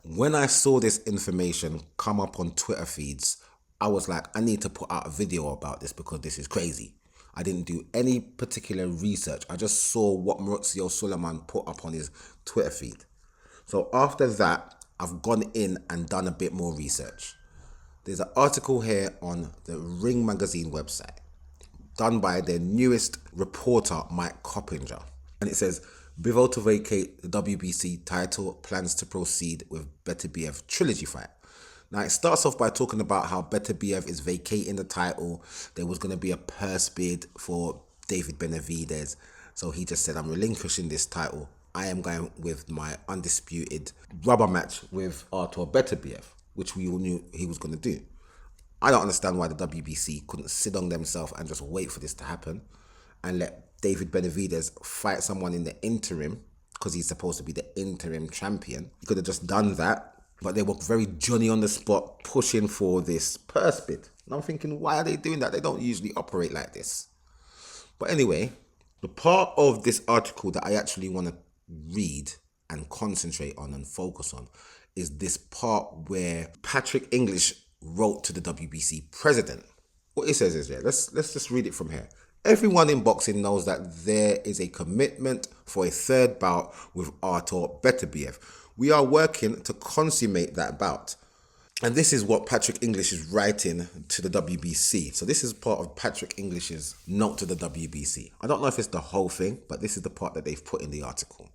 When I saw this information come up on Twitter feeds, I was like, I need to put out a video about this because this is crazy. I didn't do any particular research. I just saw what Maurizio Suleiman put up on his Twitter feed. So after that, I've gone in and done a bit more research. There's an article here on the Ring Magazine website done by their newest reporter, Mike Coppinger. And it says, Bivol to vacate the WBC title, plans to proceed with Beterbiev trilogy fight. Now it starts off by talking about how Beterbiev is vacating the title. There was going to be a purse bid for David Benavidez. So he just said, I'm relinquishing this title. I am going with my undisputed rubber match with Artur Beterbiev, which we all knew he was going to do. I don't understand why the WBC couldn't sit on themselves and just wait for this to happen and let David Benavidez fight someone in the interim, because he's supposed to be the interim champion. He could have just done that, but they were very Johnny on the spot pushing for this purse bid. And I'm thinking, why are they doing that? They don't usually operate like this. But anyway, the part of this article that I actually want to read and concentrate on and focus on is this part where Patrick English wrote to the WBC president. What it says is, let's just read it from here. Everyone in boxing knows that there is a commitment for a third bout with Artur Beterbiev. We are working to consummate that bout. And this is what Patrick English is writing to the WBC. So this is part of Patrick English's note to the WBC. I don't know if it's the whole thing, but this is the part that they've put in the article.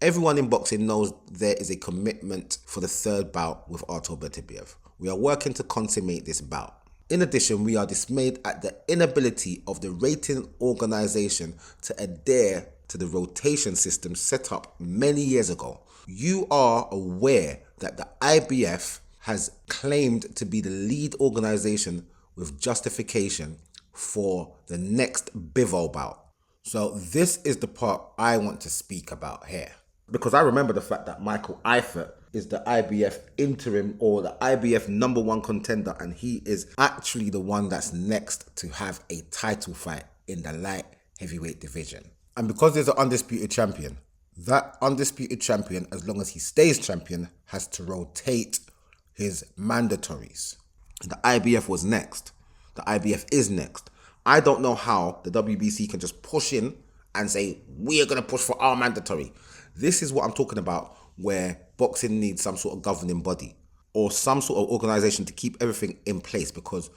Everyone in boxing knows there is a commitment for the third bout with Artur Beterbiev. We are working to consummate this bout. In addition, we are dismayed at the inability of the rating organization to adhere to the rotation system set up many years ago. You are aware that the IBF has claimed to be the lead organization with justification for the next Bivol bout. So this is the part I want to speak about here, because I remember the fact that Michael Eifert is the IBF interim or the IBF number one contender, and he is actually the one that's next to have a title fight in the light heavyweight division. And because there's an undisputed champion, that undisputed champion, as long as he stays champion, has to rotate his mandatories. The IBF was next. The IBF is next. I don't know how the WBC can just push in and say, we are going to push for our mandatory. This is what I'm talking about, where boxing needs some sort of governing body or some sort of organization to keep everything in place, because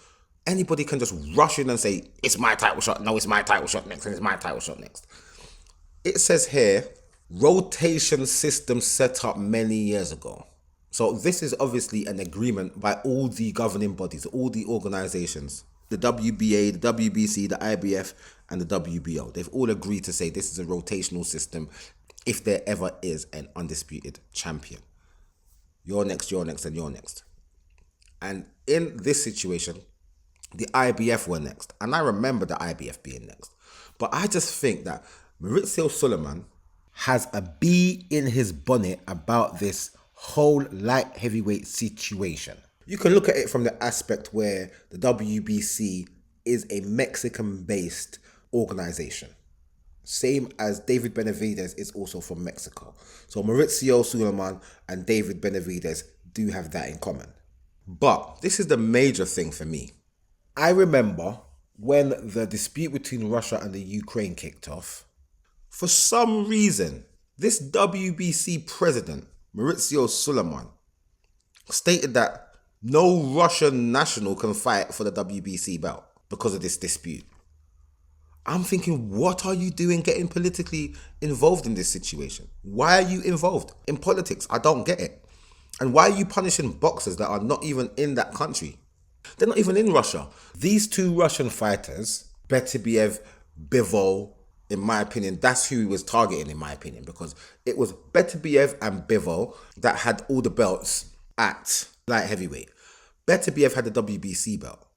anybody can just rush in and say, it's my title shot. No, it's my title shot next. And it's my title shot next. It says here, rotation system set up many years ago. So this is obviously an agreement by all the governing bodies, all the organizations, the WBA, the WBC, the IBF, and the WBO. They've all agreed to say this is a rotational system if there ever is an undisputed champion. You're next, and you're next. And in this situation, the IBF were next. And I remember the IBF being next. But I just think that Maurizio Suleiman has a bee in his bonnet about this whole light heavyweight situation. You can look at it from the aspect where the WBC is a Mexican-based organization. Same as David Benavidez is also from Mexico. So Maurizio Suleiman and David Benavidez do have that in common. But this is the major thing for me. I remember when the dispute between Russia and the Ukraine kicked off, for some reason, this WBC president, Maurizio Suleiman, stated that no Russian national can fight for the WBC belt because of this dispute. I'm thinking, what are you doing getting politically involved in this situation? Why are you involved in politics? I don't get it. And why are you punishing boxers that are not even in that country? They're not even in Russia. These two Russian fighters, Beterbiev, Bivol, in my opinion, that's who he was targeting, in my opinion, because it was Beterbiev and Bivol that had all the belts at light heavyweight. Beterbiev had the WBC belt,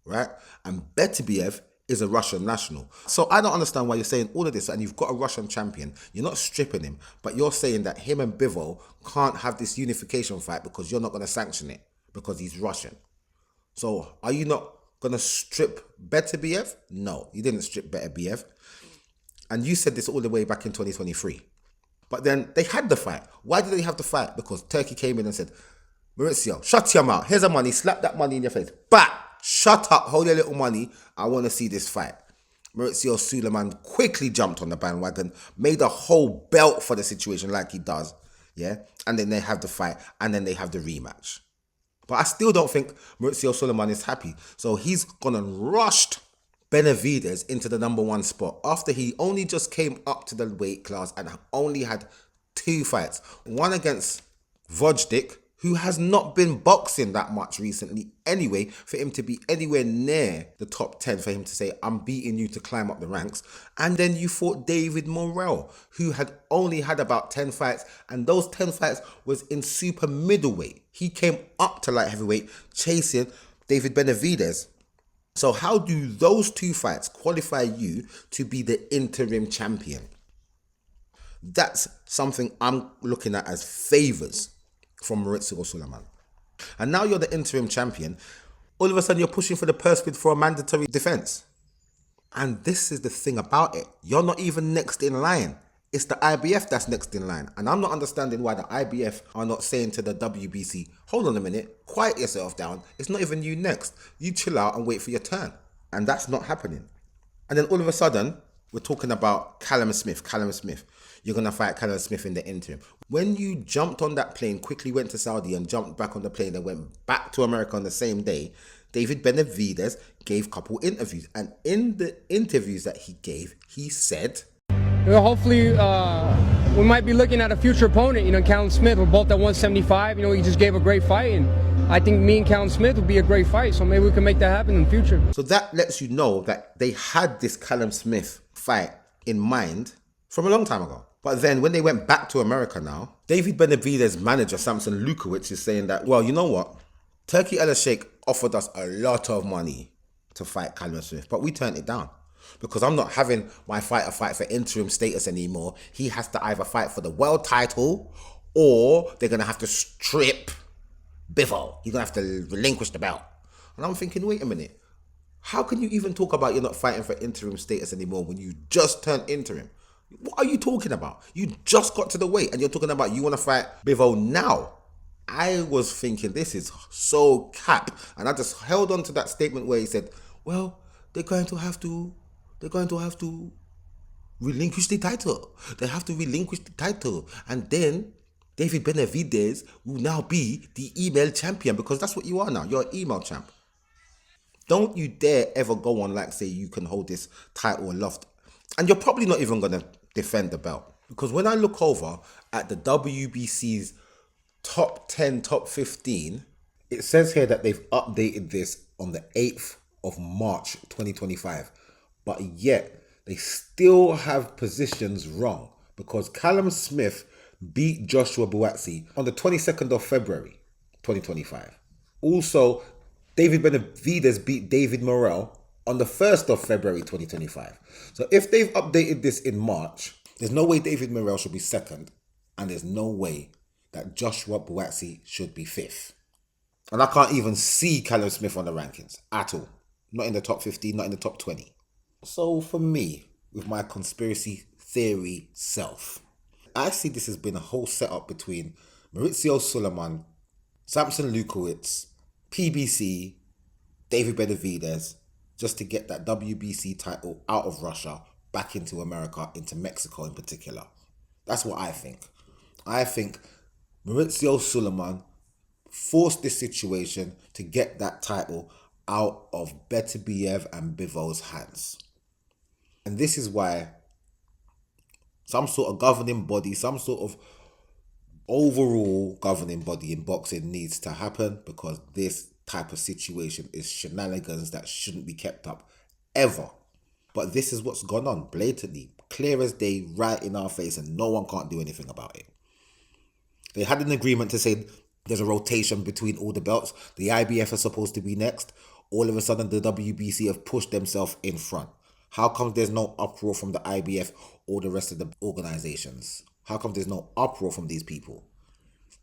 right? And Beterbiev is a Russian national. So I don't understand why you're saying all of this and you've got a Russian champion. You're not stripping him, but you're saying that him and Bivol can't have this unification fight because you're not going to sanction it because he's Russian. So are you not going to strip Beterbiev? No, you didn't strip Beterbiev. And you said this all the way back in 2023. But then they had the fight. Why did they have the fight? Because Turkey came in and said, Maurizio, shut your mouth. Here's the money. Slap that money in your face. Bah! Shut up. Hold your little money. I want to see this fight. Maurizio Suleiman quickly jumped on the bandwagon, made a whole belt for the situation like he does. Yeah? And then they have the fight. And then they have the rematch. But I still don't think Maurizio Suleiman is happy. So he's gone and rushed Benavidez into the number 1 spot after he only just came up to the weight class and only had 2 fights. One against Vojdik, who has not been boxing that much recently anyway, for him to be anywhere near the top 10, for him to say, I'm beating you to climb up the ranks. And then you fought David Morrell, who had only had about 10 fights, and those 10 fights was in super middleweight. He came up to light heavyweight chasing David Benavidez. So how do those 2 fights qualify you to be the interim champion? That's something I'm looking at as favours from Maurizio Suleiman. And now you're the interim champion. All of a sudden you're pushing for the purse bid for a mandatory defence. And this is the thing about it. You're not even next in line. It's the IBF that's next in line. And I'm not understanding why the IBF are not saying to the WBC, hold on a minute, quiet yourself down. It's not even you next. You chill out and wait for your turn. And that's not happening. And then all of a sudden, we're talking about Callum Smith. You're going to fight Callum Smith in the interim. When you jumped on that plane, quickly went to Saudi and jumped back on the plane and went back to America on the same day, David Benavidez gave a couple interviews. And in the interviews that he gave, he said, well, hopefully, we might be looking at a future opponent. Callum Smith, we're both at 175. He just gave a great fight. And I think me and Callum Smith would be a great fight. So maybe we can make that happen in the future. So that lets you know that they had this Callum Smith fight in mind from a long time ago. But then when they went back to America now, David Benavidez's manager, Samson Lukowicz, is saying that, well, you know what? Turki Al-Sheikh offered us a lot of money to fight Callum Smith, but we turned it down. Because I'm not having my fighter fight for interim status anymore. He has to either fight for the world title or they're going to have to strip Bivol. He's going to have to relinquish the belt. And I'm thinking, wait a minute. How can you even talk about you're not fighting for interim status anymore when you just turned interim? What are you talking about? You just got to the weight and you're talking about you want to fight Bivol now. I was thinking this is so cap. And I just held on to that statement where he said, well, they're going to have to relinquish the title. They have to relinquish the title. And then David Benavidez will now be the email champion, because that's what you are now. You're an email champ. Don't you dare ever go on like say you can hold this title aloft. And you're probably not even going to defend the belt. Because when I look over at the WBC's top 10, top 15, it says here that they've updated this on the 8th of March 2025. But yet, they still have positions wrong, because Callum Smith beat Joshua Buatsi on the 22nd of February 2025. Also, David Benavidez beat David Morrell on the 1st of February 2025. So if they've updated this in March, there's no way David Morrell should be second, and there's no way that Joshua Buatsi should be 5th. And I can't even see Callum Smith on the rankings at all. Not in the top 15, not in the top 20. So for me, with my conspiracy theory self, I see this has been a whole setup between Maurizio Suleiman, Samson Lukowicz, PBC, David Benavidez, just to get that WBC title out of Russia, back into America, into Mexico in particular. That's what I think. I think Maurizio Suleiman forced this situation to get that title out of Beterbiev and Bivol's hands. And this is why some sort of governing body, some sort of overall governing body in boxing needs to happen, because this type of situation is shenanigans that shouldn't be kept up ever. But this is what's gone on blatantly, clear as day, right in our face, and no one can't do anything about it. They had an agreement to say there's a rotation between all the belts. The IBF are supposed to be next. All of a sudden, the WBC have pushed themselves in front. How come there's no uproar from the IBF or the rest of the organizations? How come there's no uproar from these people?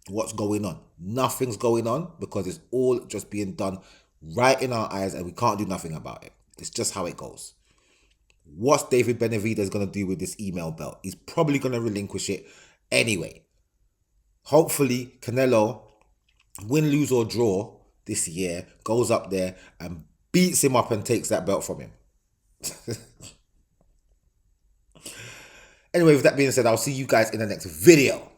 What's going on? Nothing's going on, because it's all just being done right in our eyes and we can't do nothing about it. It's just how it goes. What's David Benavidez going to do with this email belt? He's probably going to relinquish it Anyway, hopefully Canelo, win, lose or draw this year, goes up there and beats him up and takes that belt from him. Anyway, with that being said, I'll see you guys in the next video.